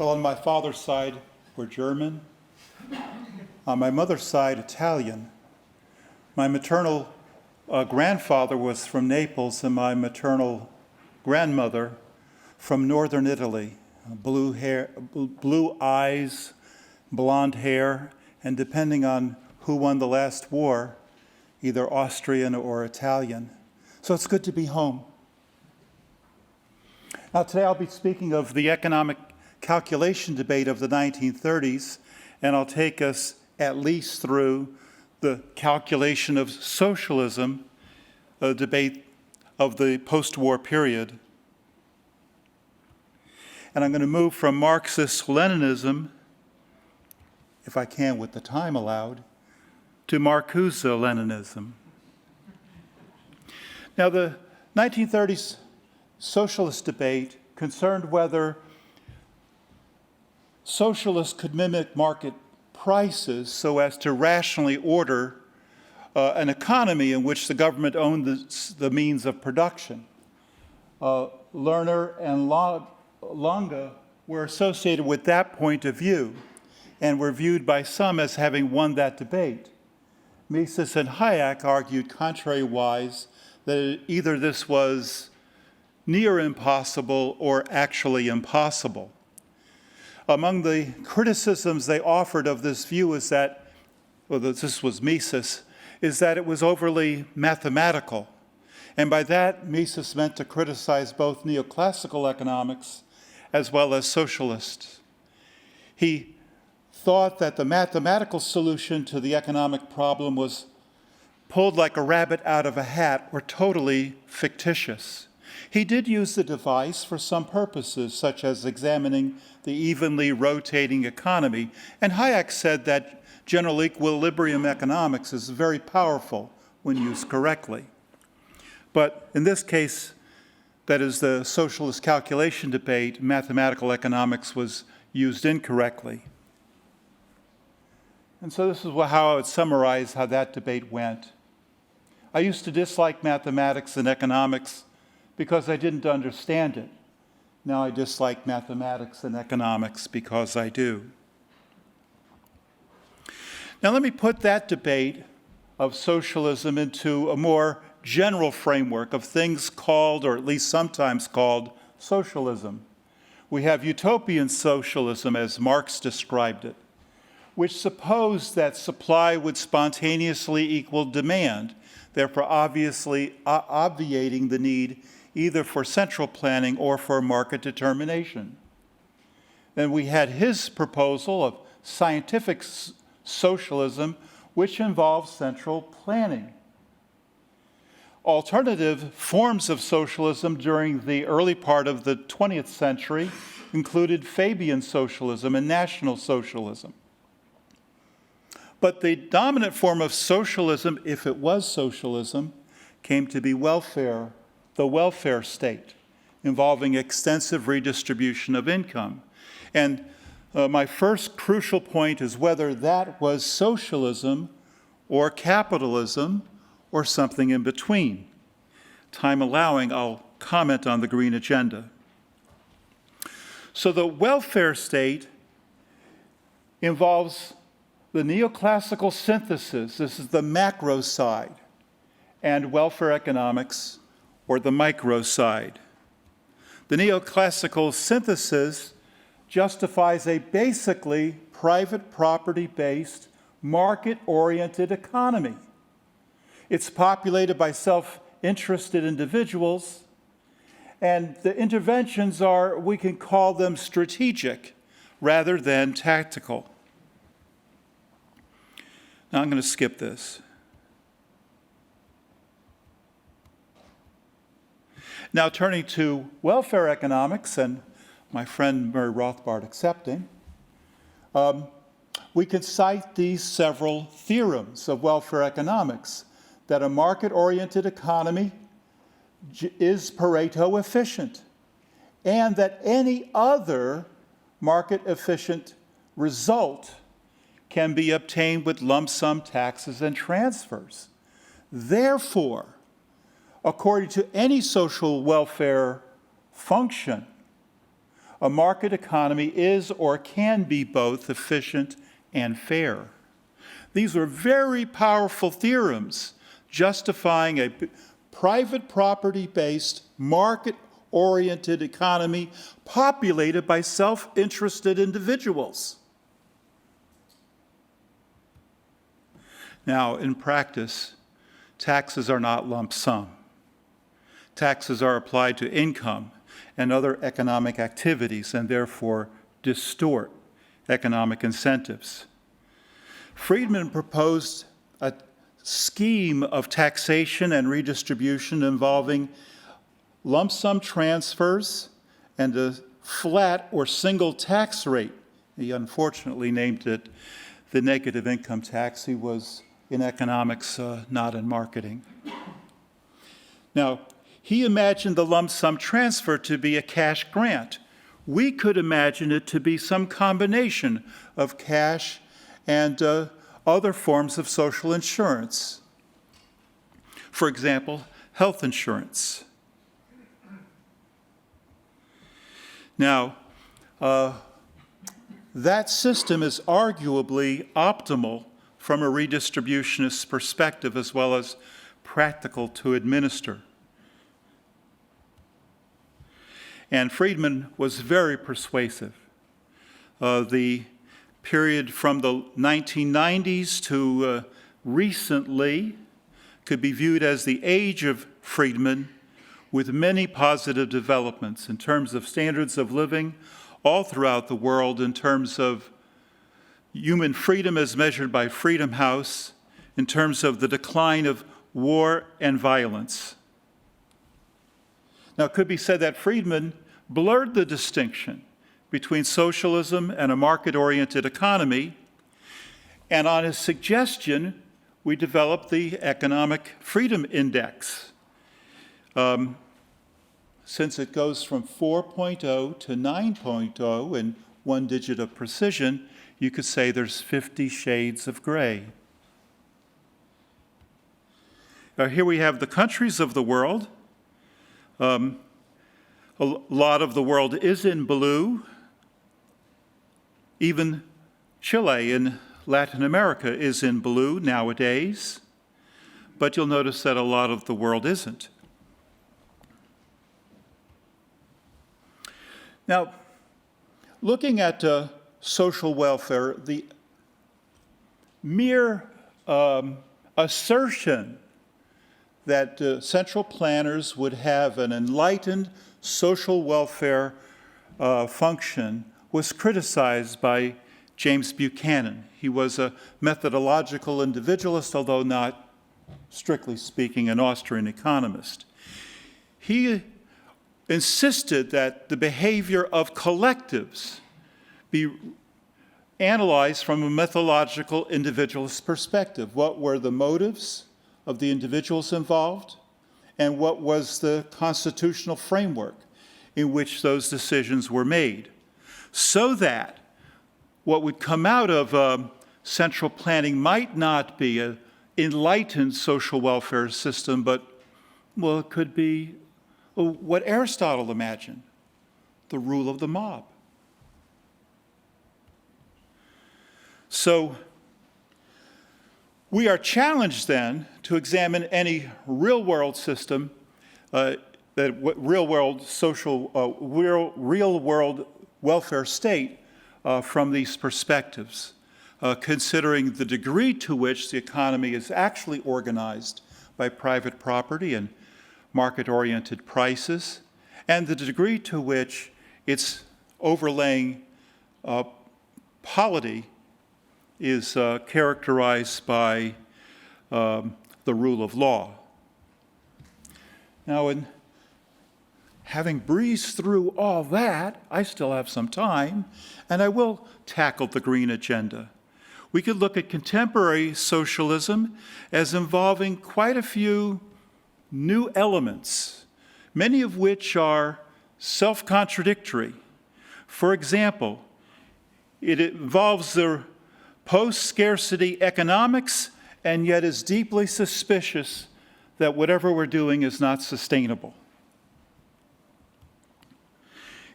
Well, on my father's side, we're German. On my mother's side, Italian. My maternal grandfather was from Naples, and my maternal grandmother from northern Italy. Blue eyes, blonde hair, and depending on who won the last war, either Austrian or Italian. So it's good to be home. Now today I'll be speaking of the economic calculation debate of the 1930s, and I'll take us at least through the calculation of socialism, a debate of the post-war period. And I'm going to move from Marxist-Leninism, if I can with the time allowed, to Marcuse-Leninism. Now, the 1930s socialist debate concerned whether socialists could mimic market prices so as to rationally order an economy in which the government owned the means of production. Lerner and Lange were associated with that point of view and were viewed by some as having won that debate. Mises and Hayek argued contrariwise that either this was near impossible or actually impossible. Among the criticisms they offered of this view is that, well, this was Mises, is that it was overly mathematical. And by that, Mises meant to criticize both neoclassical economics as well as socialists. He thought that the mathematical solution to the economic problem was pulled like a rabbit out of a hat or totally fictitious. He did use the device for some purposes, such as examining the evenly rotating economy, and Hayek said that general equilibrium economics is very powerful when used correctly. But in this case, that is the socialist calculation debate, mathematical economics was used incorrectly. And so this is how I would summarize how that debate went. I used to dislike mathematics and economics because I didn't understand it. Now I dislike mathematics and economics because I do. Now let me put that debate of socialism into a more general framework of things called, or at least sometimes called, socialism. We have utopian socialism, as Marx described it, which supposed that supply would spontaneously equal demand, therefore obviously obviating the need either for central planning or for market determination. Then we had his proposal of scientific socialism, which involves central planning. Alternative forms of socialism during the early part of the 20th century included Fabian socialism and National Socialism. But the dominant form of socialism, if it was socialism, came to be welfare, the welfare state, involving extensive redistribution of income. And my first crucial point is whether that was socialism or capitalism or something in between. Time allowing, I'll comment on the green agenda. So the welfare state involves the neoclassical synthesis, this is the macro side, and welfare economics, or the micro side. The neoclassical synthesis justifies a basically private property-based, market-oriented economy. It's populated by self-interested individuals, and the interventions are, we can call them strategic rather than tactical. Now I'm going to skip this. Now turning to welfare economics, and my friend Murray Rothbard accepting, we could cite these several theorems of welfare economics, that a market-oriented economy is Pareto efficient, and that any other market-efficient result can be obtained with lump sum taxes and transfers. Therefore, according to any social welfare function, a market economy is or can be both efficient and fair. These are very powerful theorems justifying a private property-based, market-oriented economy populated by self-interested individuals. Now, in practice, taxes are not lump sum. Taxes are applied to income and other economic activities and therefore distort economic incentives. Friedman proposed a scheme of taxation and redistribution involving lump sum transfers and a flat or single tax rate. He unfortunately named it the negative income tax. He was in economics, not in marketing. Now, he imagined the lump sum transfer to be a cash grant. We could imagine it to be some combination of cash and other forms of social insurance. For example, health insurance. Now, that system is arguably optimal from a redistributionist perspective as well as practical to administer. And Friedman was very persuasive. The period from the 1990s to recently could be viewed as the age of Friedman, with many positive developments in terms of standards of living all throughout the world, in terms of human freedom as measured by Freedom House, in terms of the decline of war and violence. Now, it could be said that Friedman blurred the distinction between socialism and a market-oriented economy, and on his suggestion, we developed the Economic Freedom Index. Since it goes from 4.0 to 9.0 in one digit of precision, you could say there's 50 shades of gray. Here we have the countries of the world. A lot of the world is in blue. Even Chile in Latin America is in blue nowadays, but you'll notice that a lot of the world isn't. Now, looking at social welfare, the mere assertion that central planners would have an enlightened social welfare function was criticized by James Buchanan. He was a methodological individualist, although not, strictly speaking, an Austrian economist. He insisted that the behavior of collectives be analyzed from a methodological individualist perspective. What were the motives of the individuals involved, and what was the constitutional framework in which those decisions were made, so that what would come out of central planning might not be an enlightened social welfare system, but, well, it could be what Aristotle imagined, the rule of the mob. So we are challenged then to examine any real-world system, real-world welfare state from these perspectives, considering the degree to which the economy is actually organized by private property and market-oriented prices, and the degree to which its overlaying polity is characterized by the rule of law. Now, in having breezed through all that, I still have some time, and I will tackle the green agenda. We could look at contemporary socialism as involving quite a few new elements, many of which are self-contradictory. For example, it involves the post-scarcity economics and yet is deeply suspicious that whatever we're doing is not sustainable.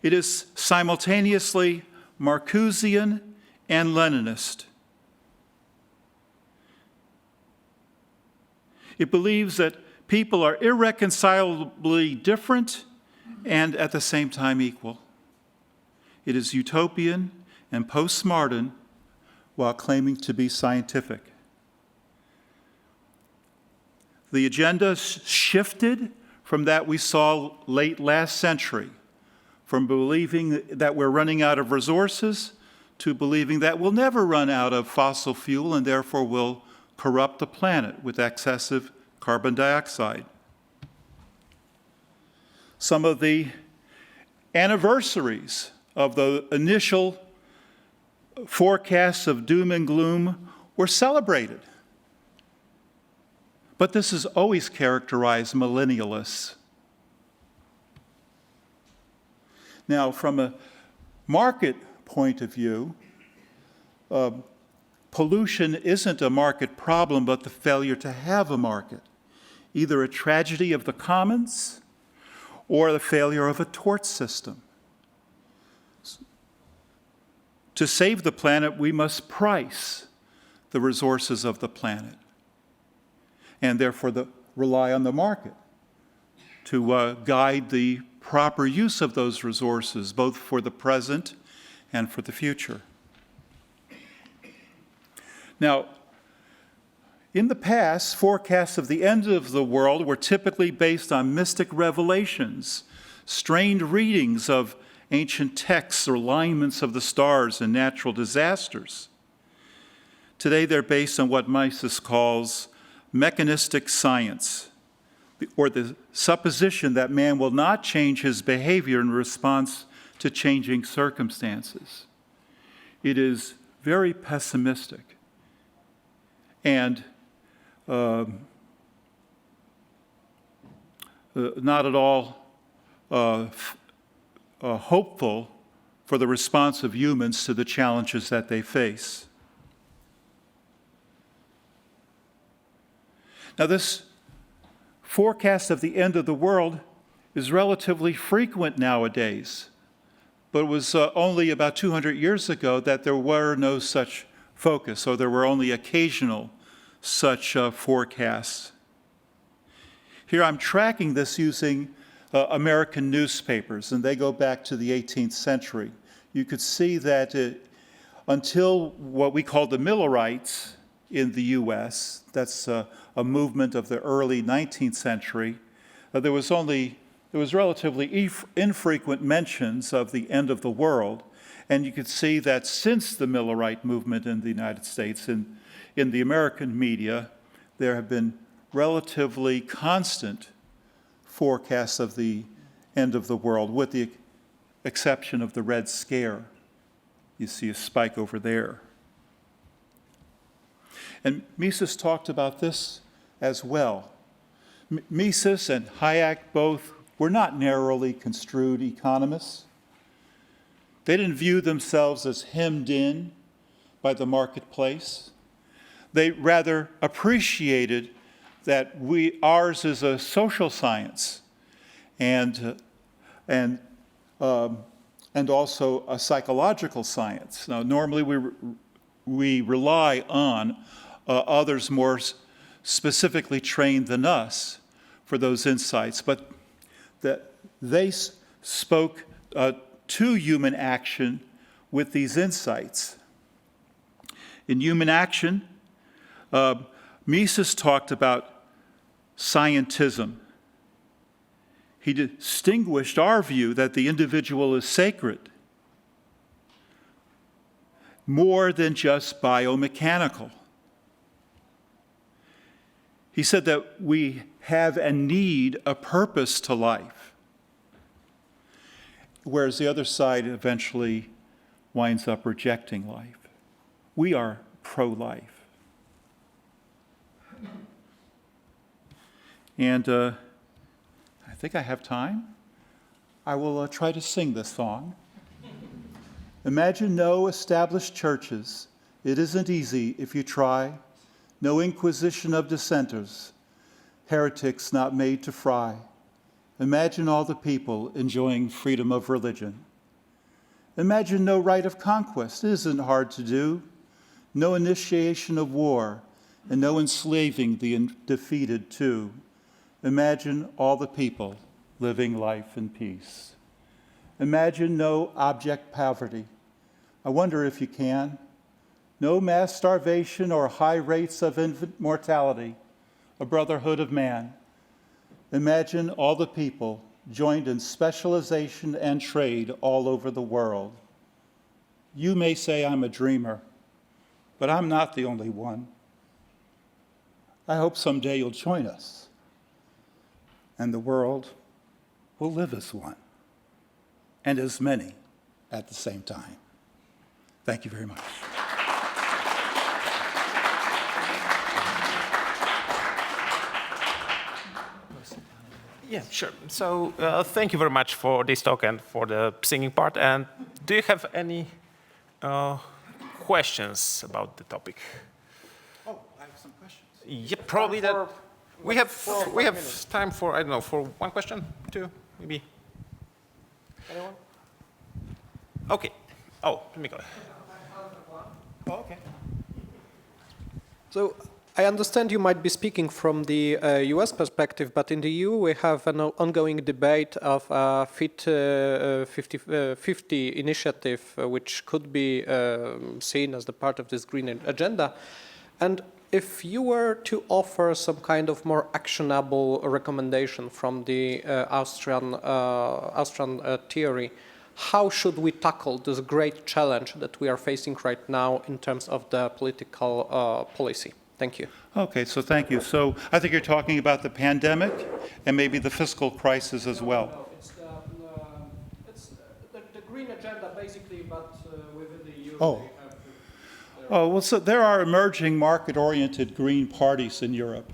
It is simultaneously Marcusean and Leninist. It believes that people are irreconcilably different and at the same time equal. It is utopian and postmodern while claiming to be scientific. The agenda shifted from that we saw late last century, from believing that we're running out of resources to believing that we'll never run out of fossil fuel and therefore will corrupt the planet with excessive carbon dioxide. Some of the anniversaries of the initial forecasts of doom and gloom were celebrated. But this has always characterized millennialists. Now, from a market point of view, pollution isn't a market problem, but the failure to have a market, either a tragedy of the commons or the failure of a tort system. To save the planet, we must price the resources of the planet, and therefore rely on the market to guide the proper use of those resources, both for the present and for the future. Now, in the past, forecasts of the end of the world were typically based on mystic revelations, strained readings of ancient texts or alignments of the stars and natural disasters. Today, they're based on what Mises calls mechanistic science, or the supposition that man will not change his behavior in response to changing circumstances. It is very pessimistic and not at all hopeful for the response of humans to the challenges that they face. Now, this forecast of the end of the world is relatively frequent nowadays, but it was only about 200 years ago that there were no such focus, or there were only occasional such forecasts. Here I'm tracking this using American newspapers, and they go back to the 18th century. You could see that until what we call the Millerites in the U.S., that's a movement of the early 19th century, there was relatively infrequent mentions of the end of the world. And you could see that since the Millerite movement in the United States, in the American media, there have been relatively constant forecasts of the end of the world, with the exception of the Red Scare. You see a spike over there. And Mises talked about this as well. Mises and Hayek both were not narrowly construed economists. They didn't view themselves as hemmed in by the marketplace. They rather appreciated that ours is a social science and also a psychological science. Now, normally we rely on others more specifically trained than us for those insights, but that they spoke to human action with these insights. In Human Action, Mises talked about Scientism. He distinguished our view that the individual is sacred, more than just biomechanical. He said that we have and need a purpose to life, whereas the other side eventually winds up rejecting life. We are pro-life. And I think I have time. I will try to sing this song. Imagine no established churches. It isn't easy if you try. No inquisition of dissenters. Heretics not made to fry. Imagine all the people enjoying freedom of religion. Imagine no right of conquest. It isn't hard to do. No initiation of war, and no enslaving the defeated too. Imagine all the people living life in peace. Imagine no abject poverty. I wonder if you can. No mass starvation or high rates of infant mortality, a brotherhood of man. Imagine all the people joined in specialization and trade all over the world. You may say I'm a dreamer, but I'm not the only one. I hope someday you'll join us, and the world will live as one, and as many at the same time. Thank you very much. Yeah, sure. So thank you very much for this talk and for the singing part. And do you have any questions about the topic? Oh, I have some questions. Yeah, probably that. We have time for, I don't know, for one question, two, maybe. Anyone? Okay. Oh, let me go. Oh, okay. So I understand you might be speaking from the US perspective, but in the EU we have an ongoing debate of Fit 50 initiative, which could be seen as the part of this green agenda. And if you were to offer some kind of more actionable recommendation from the Austrian theory, how should we tackle this great challenge that we are facing right now in terms of the political policy? Thank you. Okay, so thank you. So I think you're talking about the pandemic and maybe the fiscal crisis as well. No, it's the green agenda basically, but within the EU. Oh. Well, so there are emerging market-oriented green parties in Europe.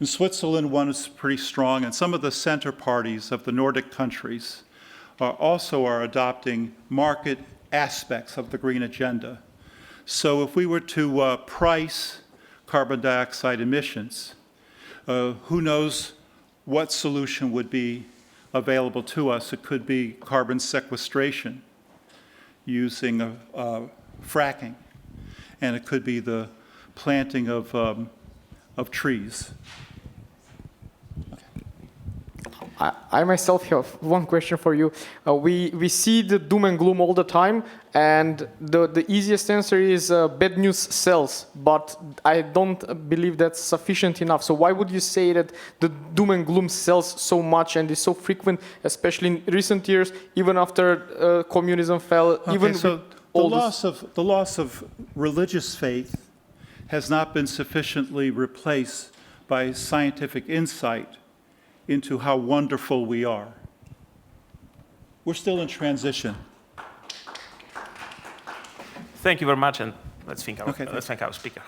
In Switzerland, one is pretty strong, and some of the center parties of the Nordic countries also are adopting market aspects of the green agenda. So if we were to price carbon dioxide emissions, who knows what solution would be available to us? It could be carbon sequestration using fracking, and it could be the planting of trees. I myself have one question for you. We see the doom and gloom all the time, and the easiest answer is bad news sells, but I don't believe that's sufficient enough. So why would you say that the doom and gloom sells so much and is so frequent, especially in recent years, even after communism fell? Okay, even so the loss of religious faith has not been sufficiently replaced by scientific insight into how wonderful we are. We're still in transition. Thank you very much, and let's thank our speaker.